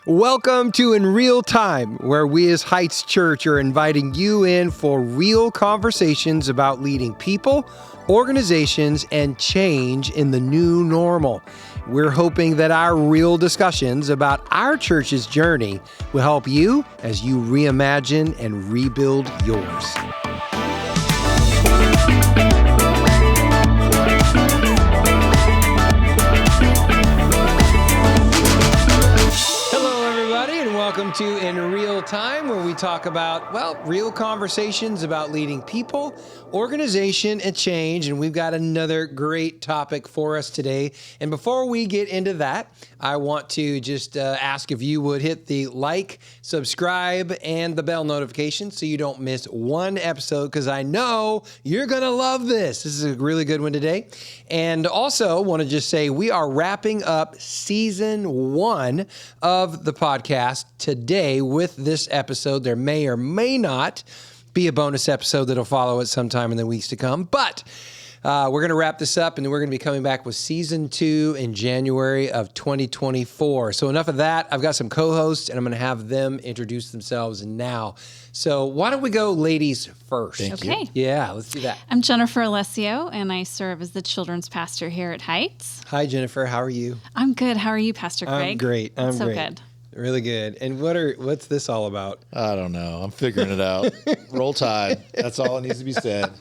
Welcome to In Real Time, where we as Heights Church are inviting you in for real conversations about leading people, organizations, and change in the new normal. We're hoping that our real discussions about our church's journey will help you as you reimagine and rebuild yours. Welcome to In Real Time, where we talk about, real conversations about leading people, organization, and change. And we've got another great topic for us today. And before we get into that, I want to just ask if you would hit the like, subscribe, and the bell notification so you don't miss one episode, because I know you're going to love this. This is a really good one today. And also want to just say we are wrapping up season 1 of the podcast today with this episode. There may or may not be a bonus episode that'll follow it sometime in the weeks to come, but we're going to wrap this up, and then we're going to be coming back with season 2 in January of 2024. So enough of that. I've got some co-hosts, and I'm going to have them introduce themselves now. So why don't we go ladies first? Thank you. Yeah, let's do that. I'm Jennifer Alessio, and I serve as the children's pastor here at Heights. Hi, Jennifer. How are you? I'm good. How are you, Pastor Craig? I'm great. I'm so great. Good. Really good. And what's this all about? I don't know. I'm figuring it out. Roll Tide. That's all that needs to be said.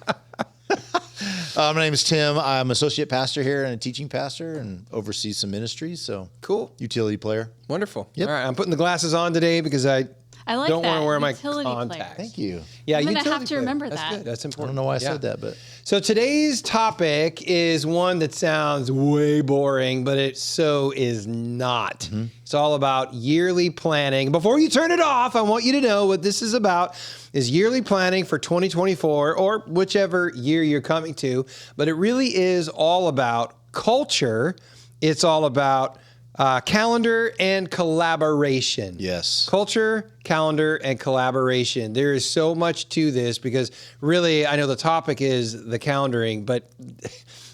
My name is Tim. I'm associate pastor here and a teaching pastor and oversee some ministries. So cool. Utility player. Wonderful. Yep. All right. I'm putting the glasses on today because I like don't want to wear my utility contacts. player. Thank you. Yeah, I'm going to utility have to player. remember That's that. good. That's I important. don't know why I said that, but So today's topic is one that sounds way boring, but it so is not. Mm-hmm. It's all about yearly planning. Before you turn it off, I want you to know what this is about is yearly planning for 2024 or whichever year you're coming to. But it really is all about culture. It's all about calendar and collaboration. yes. Culture, calendar, and collaboration. There is so much to this because really, I know the topic is the calendaring, but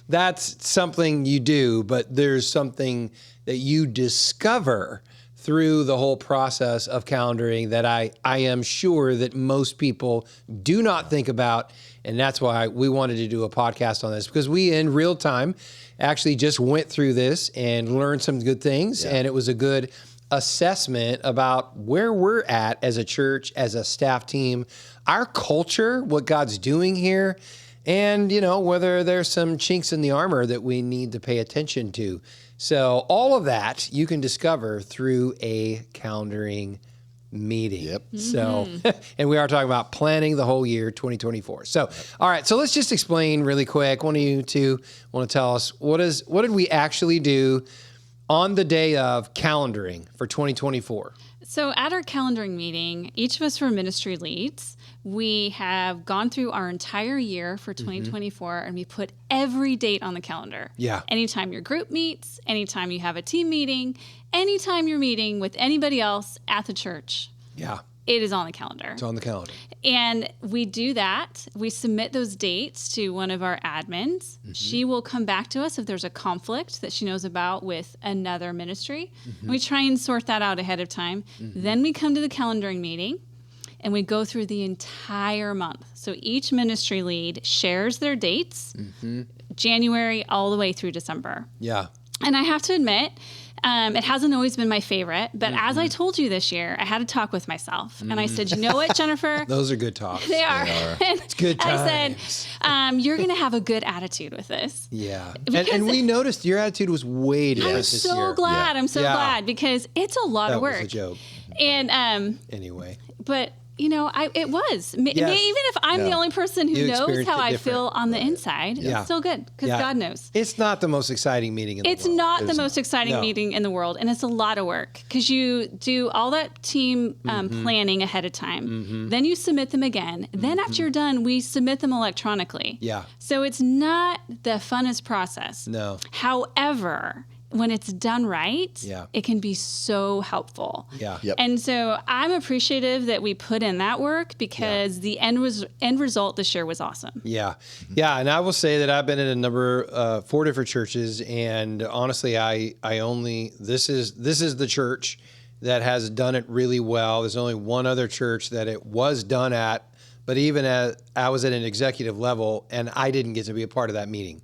that's something you do, but there's something that you discover through the whole process of calendaring that I am sure that most people do not think about. And that's why we wanted to do a podcast on this, because we in real time actually just went through this and learned some good things. Yeah. And it was a good assessment about where we're at as a church, as a staff team, our culture, what God's doing here, and, whether there's some chinks in the armor that we need to pay attention to. So all of that you can discover through a calendaring meeting. Yep. So, and we are talking about planning the whole year 2024. So, all right. So let's just explain really quick. One of you two want to tell us what did we actually do on the day of calendaring for 2024? So at our calendaring meeting, each of us were ministry leads. We have gone through our entire year for 2024, and we put every date on the calendar. Yeah. Anytime your group meets, anytime you have a team meeting, anytime you're meeting with anybody else at the church. Yeah. It is on the calendar. It's on the calendar. And we do that. We submit those dates to one of our admins. She will come back to us if there's a conflict that she knows about with another ministry. We try and sort that out ahead of time. Then we come to the calendaring meeting, and we go through the entire month. So each ministry lead shares their dates, January all the way through December. Yeah. And I have to admit, it hasn't always been my favorite, but as I told you this year, I had a talk with myself, and I said, you know what, Jennifer? Those are good talks. They are. It's good times. I said, you're going to have a good attitude with this. Yeah. And we noticed your attitude was way different this year. I'm so glad. Yeah. I'm so glad, because it's a lot of work. That was a joke. And anyway. but it was. Even if I'm the only person who knows how I feel on the inside, it's still good, because God knows. It's not the most exciting meeting in the world. It's not the most exciting meeting in the world, and it's a lot of work, because you do all that team planning ahead of time. Then you submit them again. Then after you're done, we submit them electronically. Yeah. So it's not the funnest process. No. However, when it's done right, it can be so helpful. Yeah. Yep. And so I'm appreciative that we put in that work, because the end result this year was awesome. Yeah. Yeah. And I will say that I've been in a number, 4 different churches, and honestly, this is the church that has done it really well. There's only one other church that it was done at, but even as I was at an executive level and I didn't get to be a part of that meeting.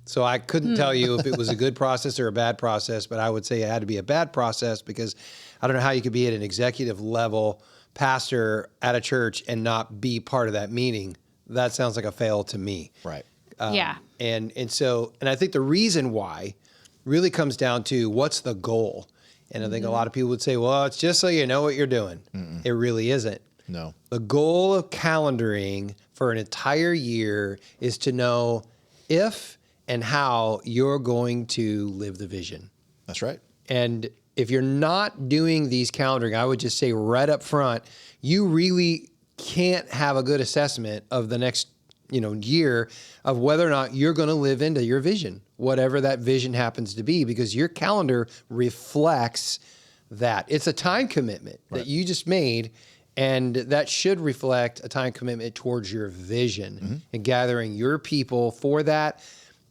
So I couldn't tell you if it was a good process or a bad process, but I would say it had to be a bad process because I don't know how you could be at an executive level pastor at a church and not be part of that meeting. That sounds like a fail to me. Right. Yeah. And I think the reason why really comes down to what's the goal. And I think a lot of people would say, well, it's just so you know what you're doing. It really isn't. No. The goal of calendaring for an entire year is to know if and how you're going to live the vision. That's right. And if you're not doing these calendaring, I would just say right up front, you really can't have a good assessment of the next year of whether or not you're going to live into your vision, whatever that vision happens to be, because your calendar reflects that. It's a time commitment that you just made, and that should reflect a time commitment towards your vision and gathering your people for that,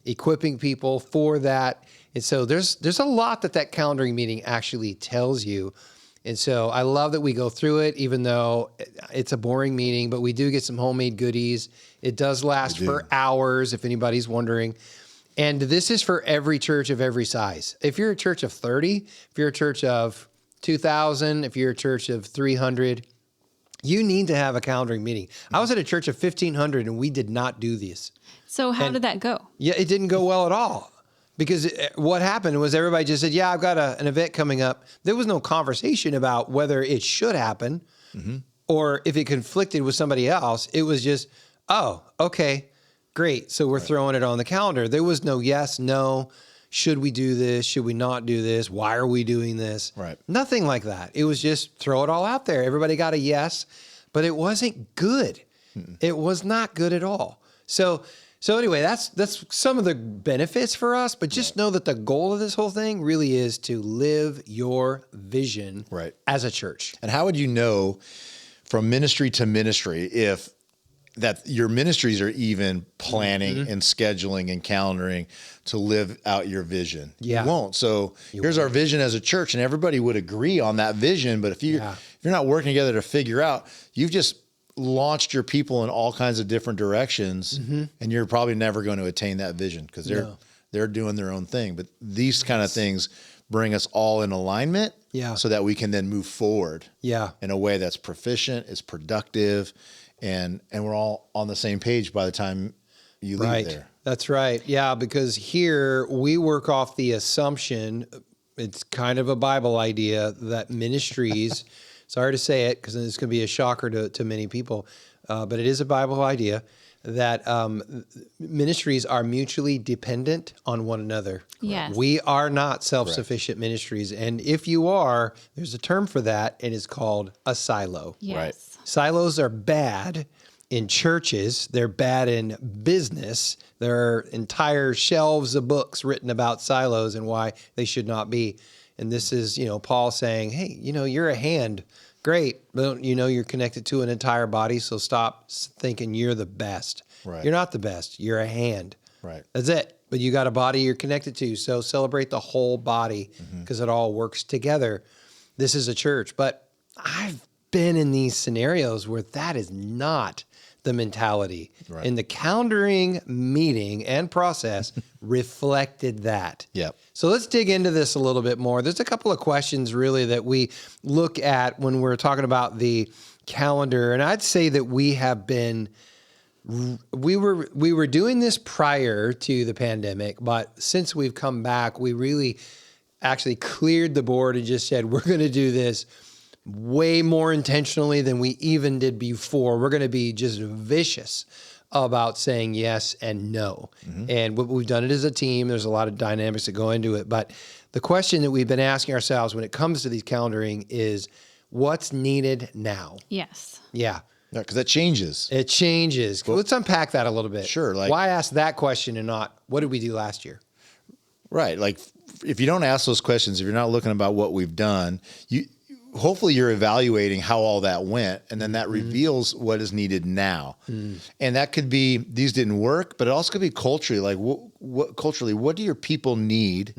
equipping people for that. And so there's a lot that calendaring meeting actually tells you. And so I love that we go through it, even though it's a boring meeting, but we do get some homemade goodies. It does last for hours, if anybody's wondering. And this is for every church of every size. If you're a church of 30, if you're a church of 2,000, if you're a church of 300, you need to have a calendaring meeting. I was at a church of 1,500 and we did not do this. So how did that go? Yeah, it didn't go well at all. Because what happened was everybody just said, yeah, I've got an event coming up. There was no conversation about whether it should happen or if it conflicted with somebody else. It was just, oh, okay, great. So we're throwing it on the calendar. There was no yes, no, should we do this? Should we not do this? Why are we doing this? Right. Nothing like that. It was just throw it all out there. Everybody got a yes, but it wasn't good. It was not good at all. So anyway, that's some of the benefits for us, but just know that the goal of this whole thing really is to live your vision as a church. And how would you know from ministry to ministry if that your ministries are even planning and scheduling and calendaring to live out your vision? Yeah. You won't. So here's our vision as a church, and everybody would agree on that vision. But if you're not working together to figure out, you've just launched your people in all kinds of different directions, and you're probably never going to attain that vision because they're doing their own thing. But these kind of things bring us all in alignment so that we can then move forward in a way that's proficient, is productive, and we're all on the same page by the time you leave there. That's right. Yeah, because here we work off the assumption, it's kind of a Bible idea, that ministries sorry to say it, because it's going to be a shocker to many people, but it is a Bible idea that ministries are mutually dependent on one another. Yes. We are not self-sufficient ministries. And if you are, there's a term for that, and it's called a silo. Yes. Right. Silos are bad in churches. They're bad in business. There are entire shelves of books written about silos and why they should not be. And this is, Paul saying, hey, you're a hand. Great. But you're connected to an entire body. So stop thinking you're the best. Right. You're not the best. You're a hand. Right. That's it. But you got a body you're connected to. So celebrate the whole body because it all works together. This is a church. But I've been in these scenarios where that is not the mentality. Right. And the calendaring meeting and process reflected that. Yep. So let's dig into this a little bit more. There's a couple of questions really that we look at when we're talking about the calendar. And I'd say that we were doing this prior to the pandemic, but since we've come back, we really actually cleared the board and just said, we're going to do this way more intentionally than we even did before. We're going to be just vicious about saying yes and no. And we've done it as a team. There's a lot of dynamics that go into it. But the question that we've been asking ourselves when it comes to these calendaring is, what's needed now? Yes. Yeah. Yeah, because that changes. It changes. Let's unpack that a little bit. Sure. Why ask that question and not, what did we do last year? Right. Like, if you don't ask those questions, if you're not looking about what we've done, hopefully you're evaluating how all that went, and then that reveals what is needed now. And that could be, these didn't work, but it also could be culturally, like what culturally, what do your people need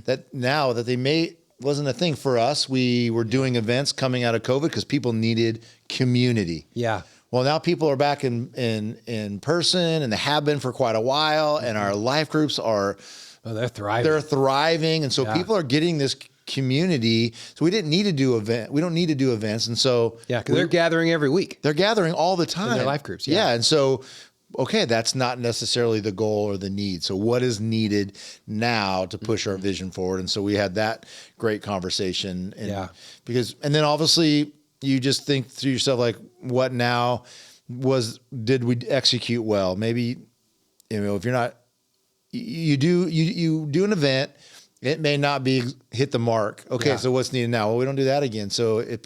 that now that they may wasn't a thing for us. We were doing events coming out of COVID because people needed community. Yeah. Well, now people are back in person, and they have been for quite a while, and our life groups are they're thriving. They're thriving, and so people are getting this community. So we didn't need to do We don't need to do events, and so because they're gathering every week. They're gathering all the time in their life groups. Yeah, and so okay, that's not necessarily the goal or the need. So what is needed now to push our vision forward? And so we had that great conversation. And and then obviously you just think to yourself, like, what now did we execute well? Maybe, if you're not, you do an event, it may not be hit the mark. Okay. So what's needed now? Well, we don't do that again. So it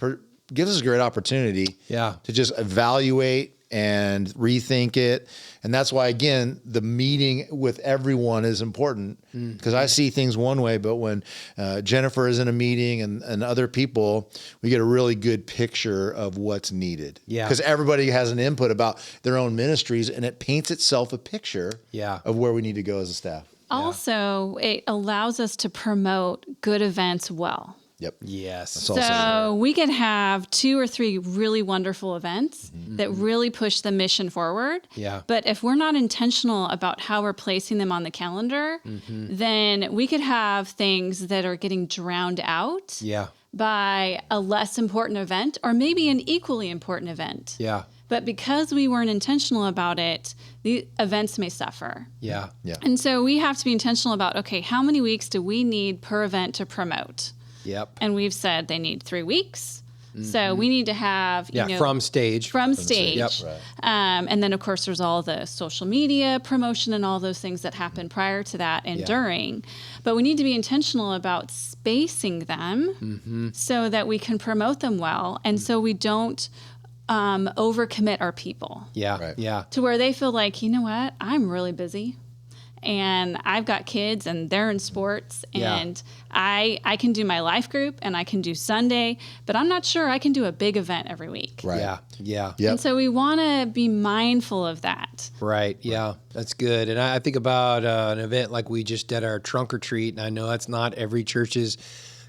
gives us a great opportunity to just evaluate and rethink it. And that's why, again, the meeting with everyone is important, because I see things one way, but when Jennifer is in a meeting and other people, we get a really good picture of what's needed. Yeah. Because everybody has an input about their own ministries, and it paints itself a picture of where we need to go as a staff. Also, it allows us to promote good events well. Yep. Yes. So we could have 2 or 3 really wonderful events that really push the mission forward. Yeah. But if we're not intentional about how we're placing them on the calendar, then we could have things that are getting drowned out by a less important event, or maybe an equally important event. Yeah. But because we weren't intentional about it, the events may suffer. Yeah. Yeah. And so we have to be intentional about, okay, how many weeks do we need per event to promote? Yep. And we've said they need 3 weeks. So we need to have, from stage. From stage. Yep. Right. And then, of course, there's all the social media promotion and all those things that happen prior to that and during. But we need to be intentional about spacing them so that we can promote them well, and so we don't overcommit our people. Yeah. Right. Yeah. To where they feel like, you know what, I'm really busy. And I've got kids and they're in sports, and I can do my life group and I can do Sunday, but I'm not sure I can do a big event every week. Right. Yeah. Yeah. Yep. And so we want to be mindful of that. Right. Yeah. That's good. And I think about an event like we just did, our trunk or treat. And I know that's not every church's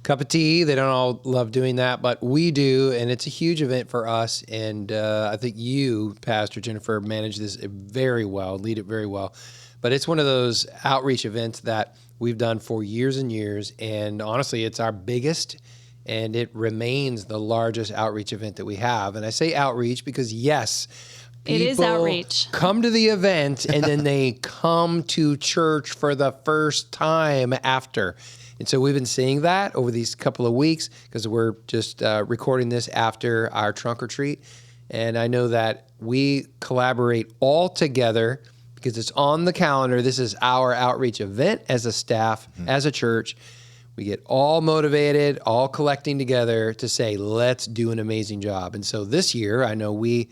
cup of tea. They don't all love doing that, but we do. And it's a huge event for us. And I think you, Pastor Jennifer, manage this very well, lead it very well. But it's one of those outreach events that we've done for years and years. And honestly, it's our biggest, and it remains the largest outreach event that we have. And I say outreach because, yes, it is outreach. Come to the event and then they come to church for the first time after. And so we've been seeing that over these couple of weeks, because we're just recording this after our trunk or treat. And I know that we collaborate all together, because it's on the calendar. This is our outreach event as a staff, as a church. We get all motivated, all collecting together to say, let's do an amazing job. And so this year, I know we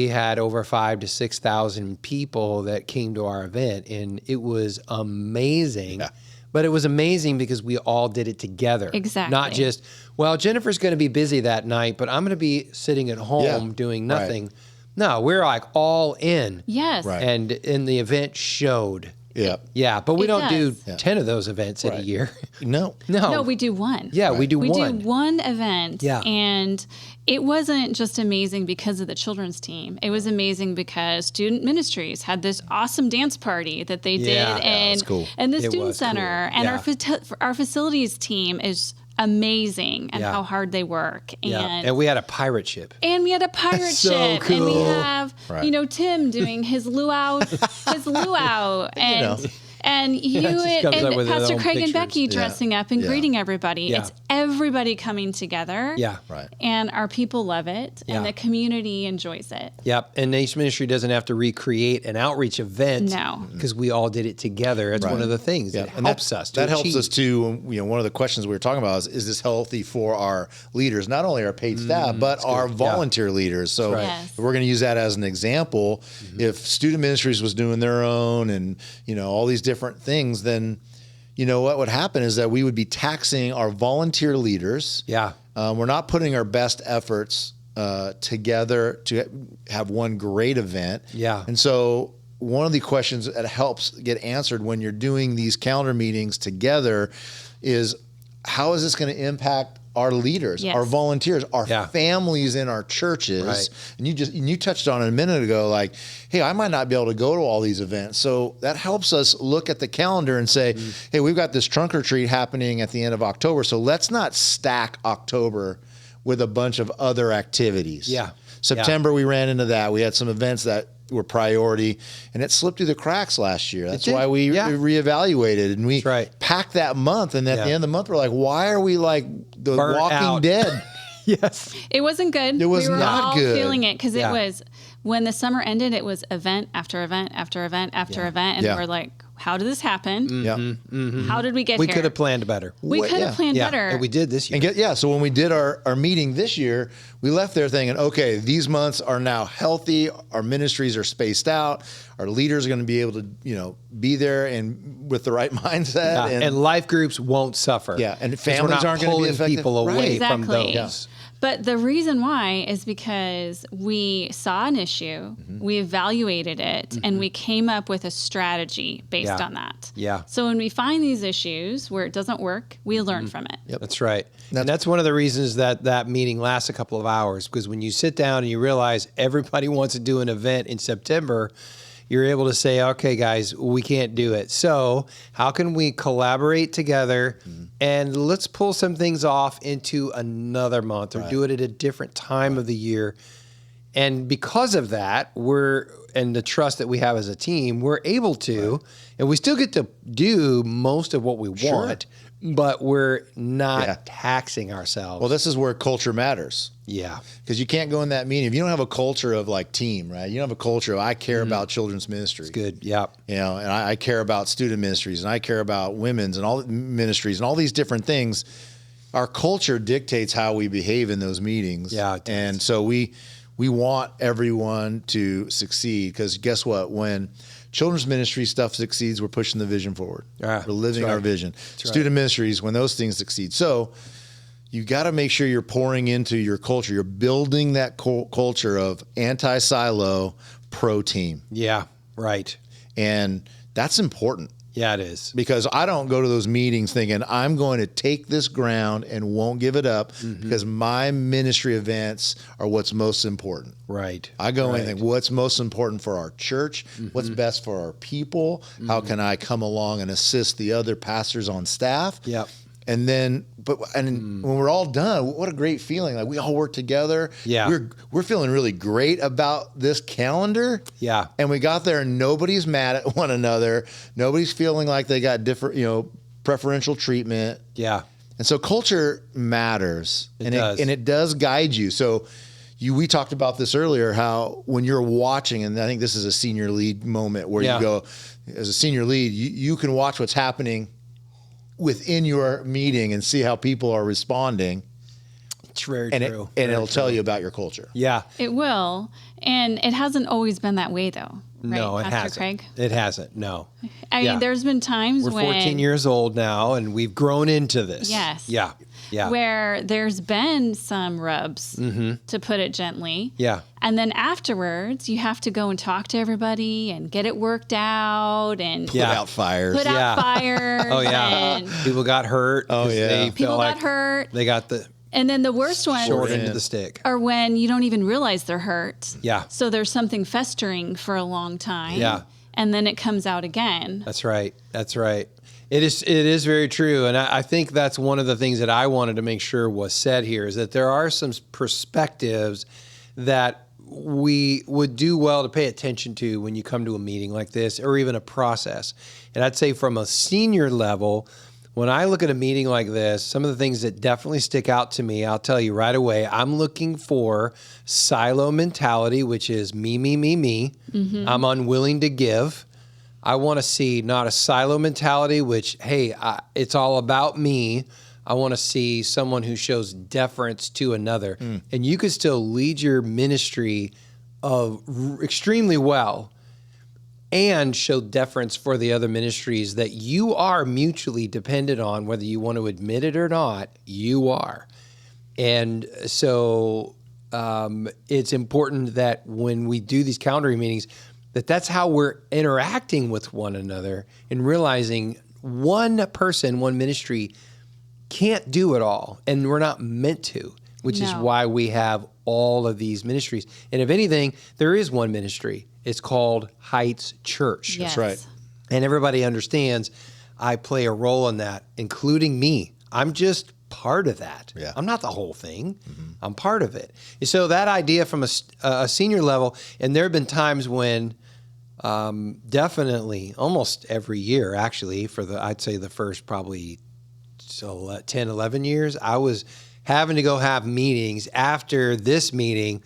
had over 5,000 to 6,000 people that came to our event, and it was amazing. Yeah. But it was amazing because we all did it together. Exactly. Not just, well, Jennifer's going to be busy that night, but I'm going to be sitting at home doing nothing. Right. No, we're like all in. Yes. Right. And the event showed. Yeah. Yeah, but we don't do does. 10 of those events in a year. No. No, we do one. Yeah, we do We one. do one event. Yeah. And it wasn't just amazing because of the children's team. It was amazing because student ministries had this awesome dance party that they did, and that's cool. and the It student was center, cool. and our facilities team is amazing, and how hard they work. And we had a pirate ship. And we had a pirate So ship, and we cool. have Tim doing his luau, and you just comes up and with his Pastor own Craig and pictures. Becky dressing up and greeting everybody. Yeah. It's everybody coming together. Yeah. Right. And our people love it, and the community enjoys it. Yep. And each ministry doesn't have to recreate an outreach event. No. Because we all did it together. It's one of the things that helps us. That helps us too. One of the questions we were talking about is this healthy for our leaders, not only our paid staff, but our volunteer leaders. So we're going to use that as an example. If student ministries was doing their own and, all these different things, then, what would happen is that we would be taxing our volunteer leaders. Yeah. We're not putting our best efforts together to have one great event. Yeah. And so one of the questions that helps get answered when you're doing these calendar meetings together is, how is this going to impact our leaders, Yes. our volunteers, our Yeah. families in our churches? Right. And you touched on it a minute ago, like, hey, I might not be able to go to all these events. So that helps us look at the calendar and say, hey, we've got this trunk or treat happening at the end of October. So let's not stack October with a bunch of other activities. Yeah. September, we ran into that. We had some events that were priority, and it slipped through the cracks last year. That's why we reevaluated, and we packed that month. And at the end of the month, we're like, why are we like the Burnt Walking out. Dead? Yes. It wasn't good. It was we were not all good. feeling it because Yeah. it was when the summer ended. It was event after event after event after event, and we're like, "How did this happen? Yeah. How did we get We here? could have planned better. We could have planned better. And we did this year. And so when we did our meeting this year, we left there thinking, okay, these months are now healthy. Our ministries are spaced out. Our leaders are going to be able to, be there and with the right mindset. And life groups won't suffer. Yeah, and 'Cause we're families not aren't going to be pulling affected. people away Right. from Exactly. those. But the reason why is because we saw an issue, we evaluated it, and we came up with a strategy based on that. Yeah. So when we find these issues where it doesn't work, we learn from it. That's right. And that's one of the reasons that meeting lasts a couple of hours, because when you sit down and you realize everybody wants to do an event in September, you're able to say, okay, guys, we can't do it. So how can we collaborate together and let's pull some things off into another month or do it at a different time of the year? And because of that, and the trust that we have as a team, we're able to, and we still get to do most of what we want, but we're not taxing ourselves. Well, this is where culture matters. Yeah. Because you can't go in that meeting if you don't have a culture of like team, right? You don't have a culture of I care about children's ministry. Good. Yeah. And I care about student ministries, and I care about women's and all ministries and all these different things. Our culture dictates how we behave in those meetings. Yeah, it does. And so we want everyone to succeed, because guess what? When children's ministry stuff succeeds, we're pushing the vision forward. Yeah, We're living our vision. Student ministries, when those things succeed. So you got to make sure you're pouring into your culture. You're building that culture of anti-silo, pro-team. Yeah. Right. And that's important. Yeah, it is. Because I don't go to those meetings thinking I'm going to take this ground and won't give it up because my ministry events are what's most important. Right. I go and think what's most important for our church, what's best for our people, how can I come along and assist the other pastors on staff? Yep. And then, when we're all done, what a great feeling! Like we all work together. Yeah. we're feeling really great about this calendar. Yeah. And we got there, and nobody's mad at one another. Nobody's feeling like they got different, preferential treatment. Yeah. And so culture matters, It does. and it does guide you. So we talked about this earlier, how when you're watching, and I think this is a senior lead moment where you go, as a senior lead, you can watch what's happening within your meeting and see how people are responding. It's very true. And it'll tell you about your culture. Yeah. It will. And it hasn't always been that way, though. Right, No, it Pastor hasn't. Craig? It hasn't. No. I mean, there's been times We're when 14 years old now, and we've grown into this. Yes. Yeah. Yeah. where there's been some rubs, to put it gently. Yeah. And then afterwards, you have to go and talk to everybody and get it worked out and Put out fires. put out fires. Oh, yeah. And People got hurt. Oh, 'cause yeah. They people felt like got hurt. They got the And then the worst one short end end. of the stick. are when you don't even realize they're hurt. Yeah. So there's something festering for a long time. Yeah. And then it comes out again. That's right. That's right. It is very true. And I think that's one of the things that I wanted to make sure was said here, is that there are some perspectives that we would do well to pay attention to when you come to a meeting like this, or even a process. And I'd say from a senior level, when I look at a meeting like this, some of the things that definitely stick out to me, I'll tell you right away, I'm looking for silo mentality, which is me, me, me, me. I'm unwilling to give. I want to see not a silo mentality, which, hey, it's all about me. I want to see someone who shows deference to another. And you could still lead your ministry extremely well and show deference for the other ministries that you are mutually dependent on, whether you want to admit it or not, you are. And so it's important that when we do these calendar meetings, that's how we're interacting with one another and realizing one person, one ministry can't do it all, and we're not meant to, which is No. why we have all of these ministries. And if anything, there is one ministry. It's called Heights Church. Yes. That's right. And everybody understands I play a role in that, including me. I'm just part of that. Yeah. I'm not the whole thing. I'm part of it. And so that idea from a senior level, and there have been times when definitely almost every year, actually, I'd say the first probably 10, 11 years, I was having to go have meetings after this meeting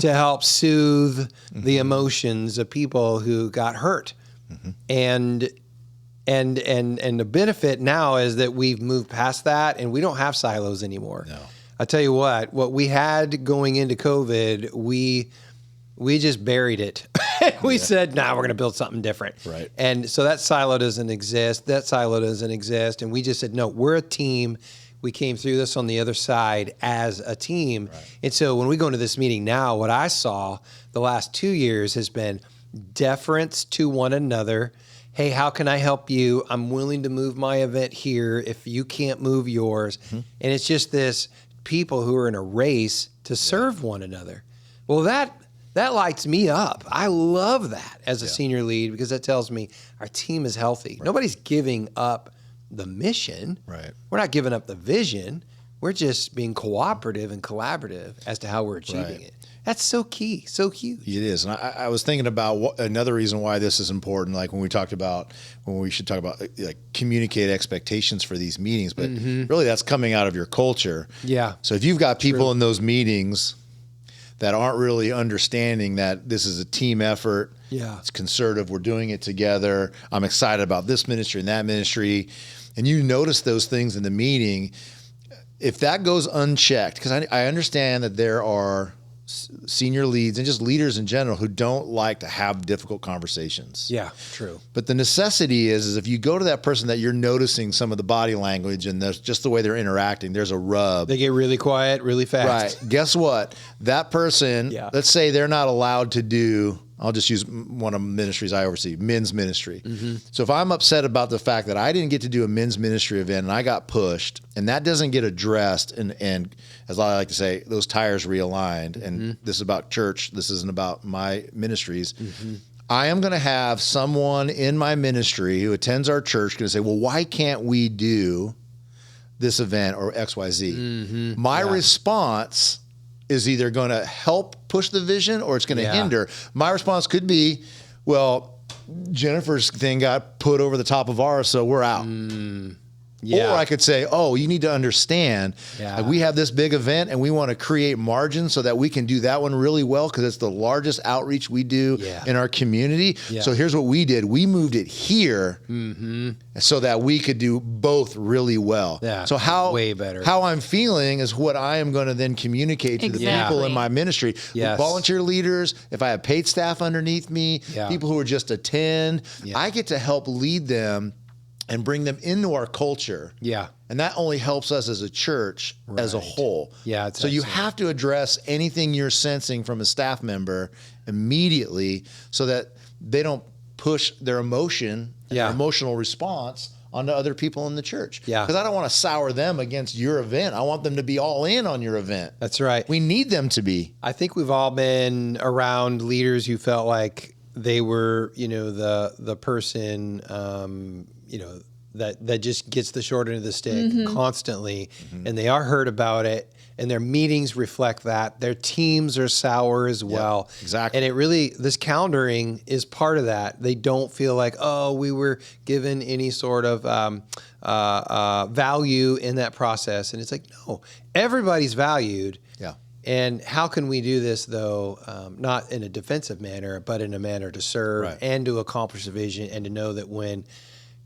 to help soothe the emotions of people who got hurt. And the benefit now is that we've moved past that and we don't have silos anymore. No. I tell you what we had going into COVID, we just buried it. We said, we're going to build something different. Right. And so that silo doesn't exist. And we just said, no, we're a team. We came through this on the other side as a team. Right. And so when we go into this meeting now, what I saw the last 2 years has been deference to one another. Hey, how can I help you? I'm willing to move my event here if you can't move yours. And it's just this people who are in a race to serve one another. Well, that lights me up. I love that as a senior lead because that tells me our team is healthy. Right. Nobody's giving up the mission. Right. We're not giving up the vision. We're just being cooperative and collaborative as to how we're achieving it. That's so key, so huge. It is. And I was thinking about another reason why this is important, like when we should talk about like communicate expectations for these meetings, but really that's coming out of your culture. Yeah. So if you've got people in those meetings that aren't really understanding that this is a team effort, it's concerted, we're doing it together, I'm excited about this ministry and that ministry, and you notice those things in the meeting, if that goes unchecked, because I understand that there are senior leads and just leaders in general who don't like to have difficult conversations. Yeah, true. But the necessity is if you go to that person that you're noticing some of the body language and just the way they're interacting, there's a rub. They get really quiet, really fast. Right. Guess what? That person, let's say they're not allowed to do, I'll just use one of the ministries I oversee, men's ministry. So if I'm upset about the fact that I didn't get to do a men's ministry event and I got pushed and that doesn't get addressed and as I like to say, those tires realigned and this is about church, this isn't about my ministries, I am going to have someone in my ministry who attends our church going to say, well, why can't we do this event or XYZ? My response is either going to help push the vision or it's going to hinder. My response could be, well, Jennifer's thing got put over the top of ours, so we're out. Or I could say, oh, you need to understand, like we have this big event and we want to create margin so that we can do that one really well because it's the largest outreach we do in our community. So here's what we did. We moved it here so that we could do both really well. So way better. How I'm feeling is what I am going to then communicate to the people in my ministry. Volunteer leaders, if I have paid staff underneath me, people who are just attend, I get to help lead them and bring them into our culture. And that only helps us as a church as a whole. So you have to address anything you're sensing from a staff member immediately so that they don't push their emotion, their emotional response onto other people in the church. Because I don't want to sour them against your event. I want them to be all in on your event. That's right. We need them to be. I think we've all been around leaders who felt like they were, the person, that just gets the short end of the stick constantly, and they are hurt about it, and their meetings reflect that. Their teams are sour as well. Exactly. And this calendaring is part of that. They don't feel like, we were given any sort of value in that process. And it's like, no, everybody's valued. And how can we do this, though, not in a defensive manner, but in a manner to serve and to accomplish the vision and to know that when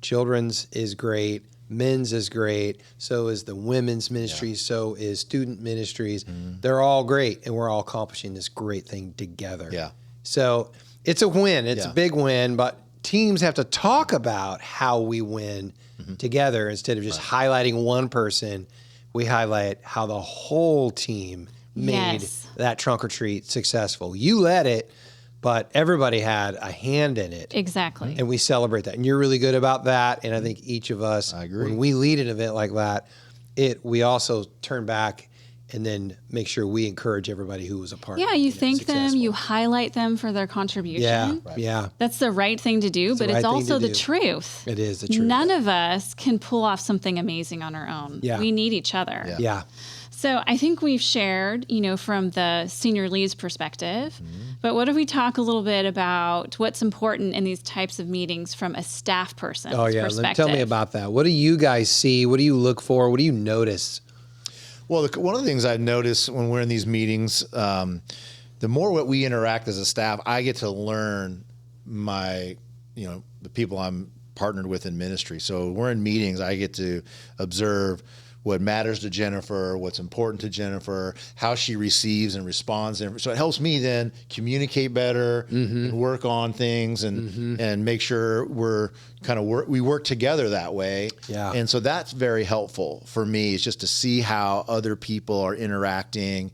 children's is great, men's is great, so is the women's ministry, so is student ministries. They're all great, and we're all accomplishing this great thing together. So it's a win. It's a big win, but teams have to talk about how we win together instead of just highlighting one person. We highlight how the whole team made that trunk or treat successful. You led it, but everybody had a hand in it. Exactly. And we celebrate that. And you're really good about that. And I think each of us, when we lead an event like that, we also turn back and then make sure we encourage everybody who was a part. Yeah, you thank them, you highlight them for their contribution. Yeah, yeah. That's the right thing to do, but it's also the truth. It is the truth. None of us can pull off something amazing on our own. Yeah. We need each other. Yeah. So I think we've shared, from the senior leads perspective, but what if we talk a little bit about what's important in these types of meetings from a staff person's perspective? Tell me about that. What do you guys see? What do you look for? What do you notice? Well, one of the things I've noticed when we're in these meetings, the more we interact as a staff, I get to learn the people I'm partnered with in ministry. So we're in meetings, I get to observe what matters to Jennifer, what's important to Jennifer, how she receives and responds. So it helps me then communicate better and work on things and make sure we work together that way. Yeah. And so that's very helpful for me, is just to see how other people are interacting.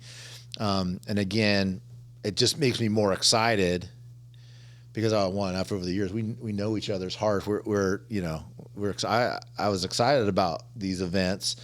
And again, it just makes me more excited because after over the years, we know each other's hearts. I was excited about these events,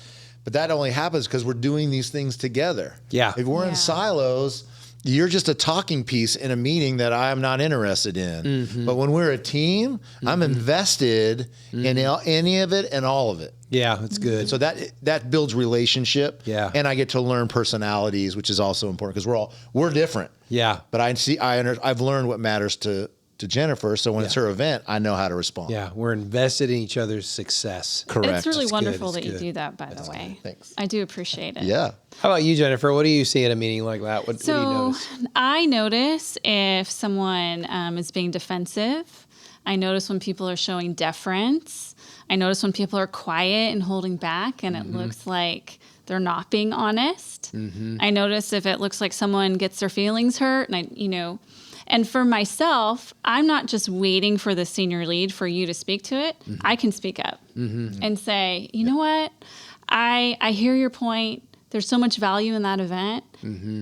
but that only happens because we're doing these things together. Yeah. If we're in silos, you're just a talking piece in a meeting that I'm not interested in. But when we're a team, I'm invested in any of it and all of it. Yeah, that's good. So that builds relationship. Yeah. And I get to learn personalities, which is also important because we're different. Yeah. But I've learned what matters to Jennifer, so when it's her event, I know how to respond. Yeah, we're invested in each other's success. Correct. It's really That's wonderful good. that you do that, by the way. Thanks. I do appreciate it. Yeah. How about you, Jennifer? What do you see at a meeting like that? What do you notice? I notice if someone is being defensive. I notice when people are showing deference. I notice when people are quiet and holding back, and it looks like they're not being honest. I notice if it looks like someone gets their feelings hurt, and and for myself, I'm not just waiting for the senior lead for you to speak to it. I can speak up and say, you know what? I hear your point. There's so much value in that event.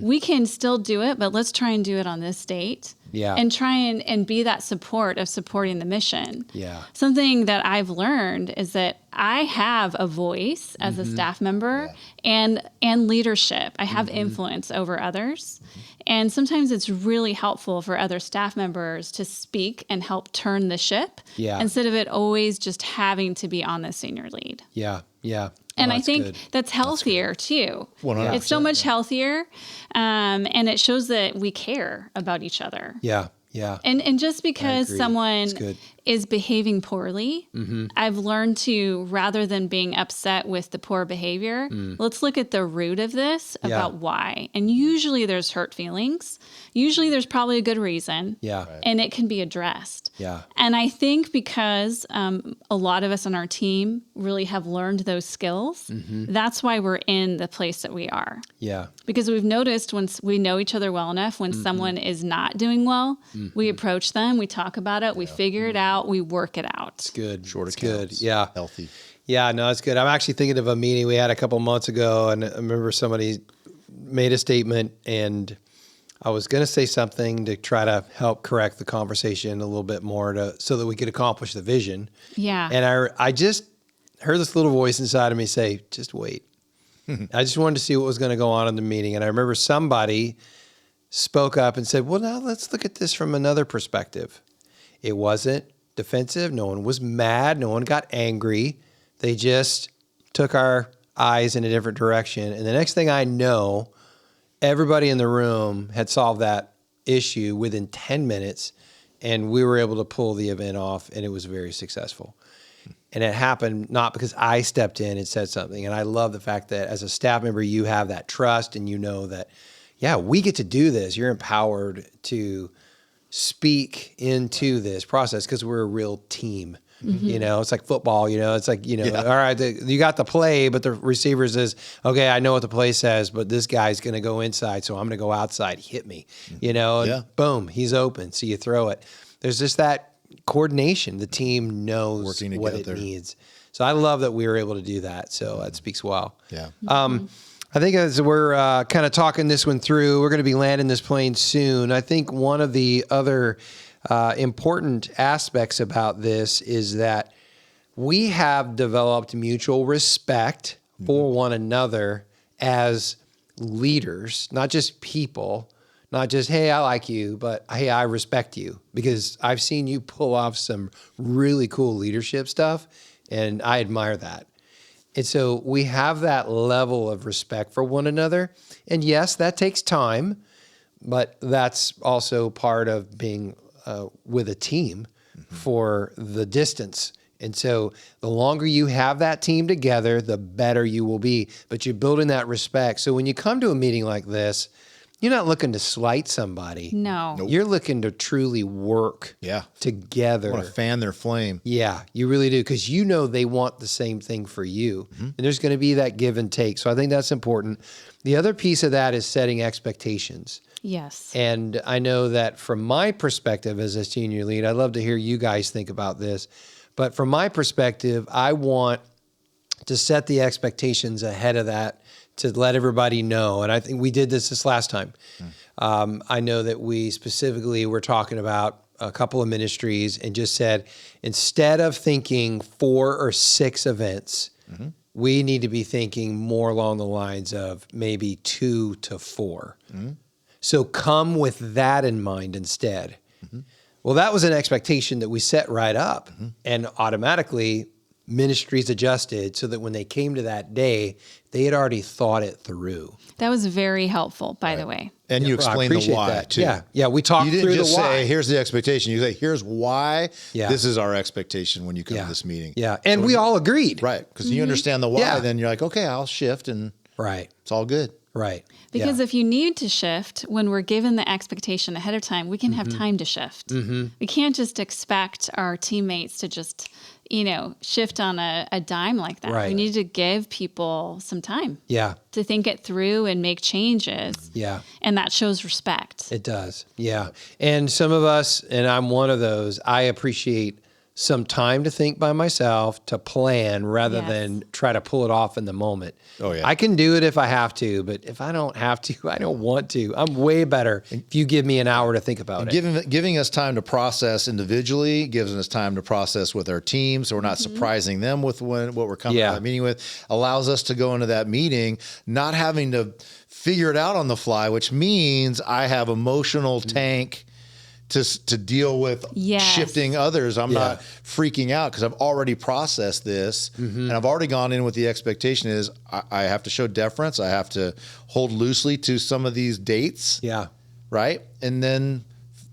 We can still do it, but let's try and do it on this date. Yeah. And try and be that support of supporting the mission. Yeah. Something that I've learned is that I have a voice as a staff member and leadership. I have influence over others. And sometimes it's really helpful for other staff members to speak and help turn the ship instead of it always just having to be on the senior lead. Yeah, yeah. And I think that's healthier too. 100%. It's so much healthier, and it shows that we care about each other. Yeah, yeah. And just because someone good. is behaving poorly, I've learned to, rather than being upset with the poor behavior, let's look at the root of this about why. And usually there's hurt feelings. Usually there's probably a good reason. Yeah. And it can be addressed. Yeah. And I think because a lot of us on our team really have learned those skills, that's why we're in the place that we are. Yeah. Because we've noticed once we know each other well enough, when someone is not doing well, we approach them, we talk about it, we figure it out, we work it out. It's good. Short It's accounts. good. Yeah. Healthy. Yeah, no, it's good. I'm actually thinking of a meeting we had a couple months ago, and I remember somebody made a statement, and I was going to say something to try to help correct the conversation a little bit more so that we could accomplish the vision. Yeah. And I just heard this little voice inside of me say, just wait. I just wanted to see what was going to go on in the meeting. And I remember somebody spoke up and said, well, now let's look at this from another perspective. It wasn't defensive. No one was mad. No one got angry. They just took our eyes in a different direction. And the next thing I know, everybody in the room had solved that issue within 10 minutes, and we were able to pull the event off, and it was very successful. And it happened not because I stepped in and said something. And I love the fact that as a staff member, you have that trust and you know that, yeah, we get to do this. You're empowered to speak into this process because we're a real team. It's like football, it's like, all right, you got the play, but the receiver says, okay, I know what the play says, but this guy's going to go inside. So I'm going to go outside, hit me, and boom, he's open. So you throw it. There's just that coordination. The team knows what it needs. So I love that we were able to do that. So that speaks well. Yeah. I think as we're kind of talking this one through, we're going to be landing this plane soon. I think one of the other important aspects about this is that we have developed mutual respect for one another as leaders, not just people, not just, hey, I like you, but hey, I respect you, because I've seen you pull off some really cool leadership stuff, and I admire that. And so we have that level of respect for one another. And yes, that takes time, but that's also part of being with a team for the distance. And so the longer you have that team together, the better you will be. But you're building that respect. So when you come to a meeting like this, you're not looking to slight somebody. No. Nope. You're looking to truly work together. Want to fan their flame. Yeah, you really do, because you know they want the same thing for you. And there's going to be that give and take. So I think that's important. The other piece of that is setting expectations. Yes. And I know that from my perspective as a senior lead, I'd love to hear you guys think about this. But from my perspective, I want to set the expectations ahead of that to let everybody know. And I think we did this last time. I know that we specifically were talking about a couple of ministries and just said, instead of thinking 4 or 6 events, we need to be thinking more along the lines of maybe 2 to 4. So come with that in mind instead. Well, that was an expectation that we set right up, and automatically ministries adjusted so that when they came to that day, they had already thought it through. That was very helpful, by the way. And you explained the why too. Yeah, we talked You through didn't the just why. say, here's the expectation. You say, here's why this is our expectation when you come to this meeting. Yeah, and we all agreed. Right, because you understand the why, then you're like, okay, I'll shift, and it's all good. Right. Because if you need to shift, when we're given the expectation ahead of time, we can have time to shift. We can't just expect our teammates to just, shift on a dime like that. Right. We need to give people some time Yeah. to think it through and make changes. Yeah. And that shows respect. It does. Yeah. And some of us, and I'm one of those, I appreciate some time to think by myself, to plan rather than try to pull it off in the moment. Oh, yeah. I can do it if I have to, but if I don't have to, I don't want to. I'm way better if you give me an hour to think about it. Giving us time to process individually, gives us time to process with our team, so we're not surprising them with what we're coming to that meeting with, allows us to go into that meeting not having to figure it out on the fly, which means I have emotional tank to deal with shifting others. I'm not freaking out because I've already processed this and I've already gone in with the expectation is I have to show deference. I have to hold loosely to some of these dates. Yeah. Right. And then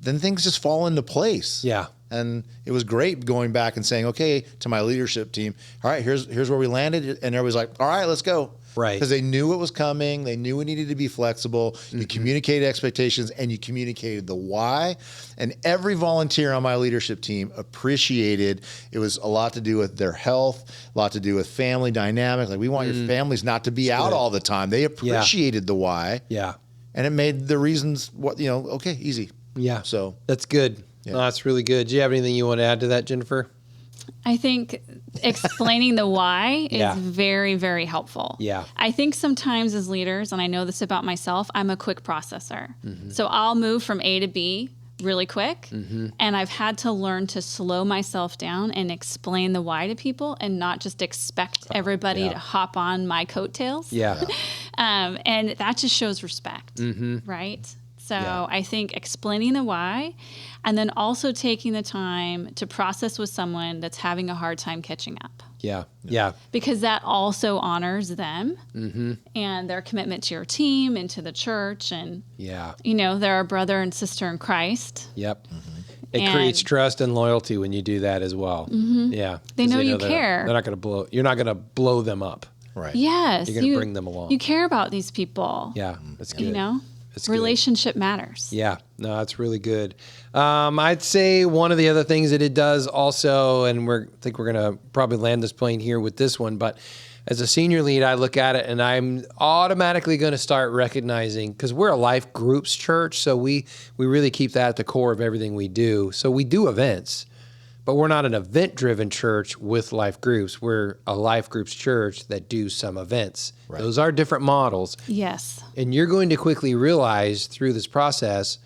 things just fall into place. Yeah. And it was great going back and saying, okay, to my leadership team, all right, here's where we landed. And everybody's like, all right, let's go. Right. Because they knew it was coming. They knew we needed to be flexible. You communicated expectations and you communicated the why. And every volunteer on my leadership team appreciated it. Was a lot to do with their health, a lot to do with family dynamic. Like, we want your families not to be out all the time. They appreciated the why. Yeah. And it made the reasons, okay, easy. Yeah. So that's good. Yeah. No, that's really good. Do you have anything you want to add to that, Jennifer? I think explaining the why is very, very helpful. Yeah. I think sometimes as leaders, and I know this about myself, I'm a quick processor. So I'll move from A to B really quick. And I've had to learn to slow myself down and explain the why to people and not just expect everybody to hop on my coattails. Yeah. And that just shows respect, right? So I think explaining the why, and then also taking the time to process with someone that's having a hard time catching up. Yeah. Yeah. Because that also honors them and their commitment to your team and to the church. And, they're our brother and sister in Christ. Yep. It creates trust and loyalty when you do that as well. Yeah. They know you care. They're not going to you're not going to blow them up. Right. Yes. You're going to bring them along. You care about these people. Yeah. That's good. Relationship matters. Yeah, no, that's really good. I'd say one of the other things that it does also, and I think we're going to probably land this plane here with this one, but as a senior lead, I look at it and I'm automatically going to start recognizing, because we're a life groups church, so we really keep that at the core of everything we do. So we do events, but we're not an event-driven church with life groups. We're a life groups church that do some events. Right. Those are different models. Yes. And you're going to quickly realize through this process,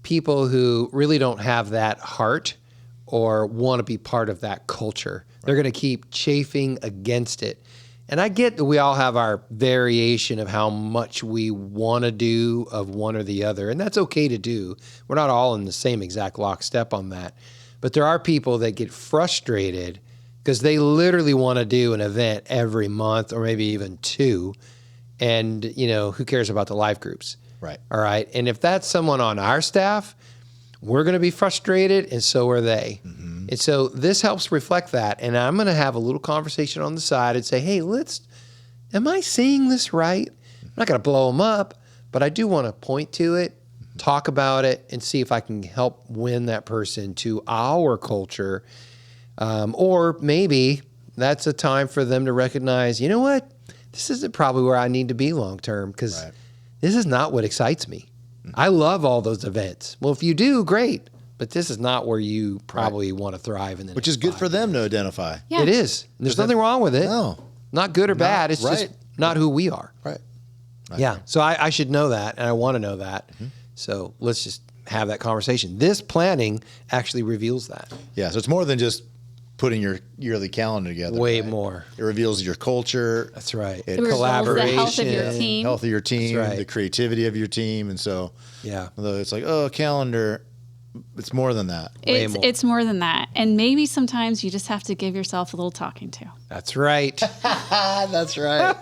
people who really don't have that heart or want to be part of that culture, they're going to keep chafing against it. And I get that we all have our variation of how much we want to do of one or the other, and that's okay to do. We're not all in the same exact lockstep on that. But there are people that get frustrated because they literally want to do an event every month or maybe even 2. And, who cares about the life groups? Right. All right. And if that's someone on our staff, we're going to be frustrated, and so are they. Mm-hmm. And so this helps reflect that. And I'm going to have a little conversation on the side and say, hey, am I saying this right? I'm not going to blow them up, but I do want to point to it, talk about it, and see if I can help win that person to our culture. Or maybe that's a time for them to recognize, you know what? This isn't probably where I need to be long term, because this is not what excites me. I love all those events. Well, if you do, great. But this is not where you probably want to thrive in the Which is good for them to identify. Yeah. It is. There's nothing wrong with it. No. Not good or bad. It's just not who we are. Right. Yeah. So I should know that, and I want to know that. Mm-hmm. So let's just have that conversation. This planning actually reveals that. Yeah. So it's more than just putting your yearly calendar together. Way more. It reveals your culture. That's right. It reveals Collaboration. the health of your team. Health of your team, That's right. the creativity of your team. And so, yeah, although it's like, oh, calendar, it's more than that. It's more than that. And maybe sometimes you just have to give yourself a little talking to. That's right. That's right.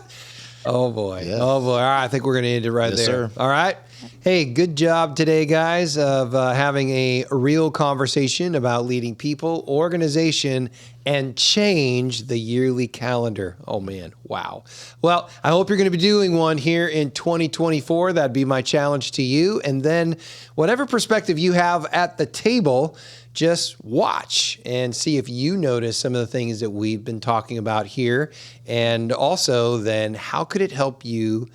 Oh, boy. Yes. Oh, boy. All right. I think we're going to end it right Yes, there. sir. All right. Hey, good job today, guys, of having a real conversation about leading people, organization, and change the yearly calendar. Oh, man. Wow. Well, I hope you're going to be doing one here in 2024. That'd be my challenge to you. And then whatever perspective you have at the table, just watch and see if you notice some of the things that we've been talking about here. And also then, how could it help you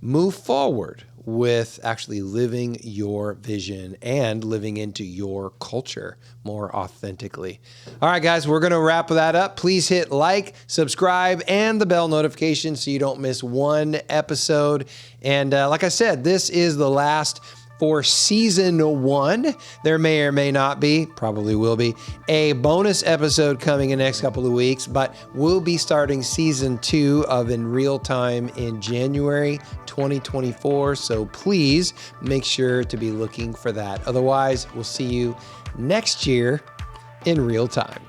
move forward with actually living your vision and living into your culture more authentically? All right, guys, we're going to wrap that up. Please hit like, subscribe, and the bell notification so you don't miss one episode. And like I said, this is the last for season 1. There may or may not be, probably will be, a bonus episode coming in the next couple of weeks, but we'll be starting season 2 of In Real Time in January 2024. So please make sure to be looking for that. Otherwise, we'll see you next year in real time.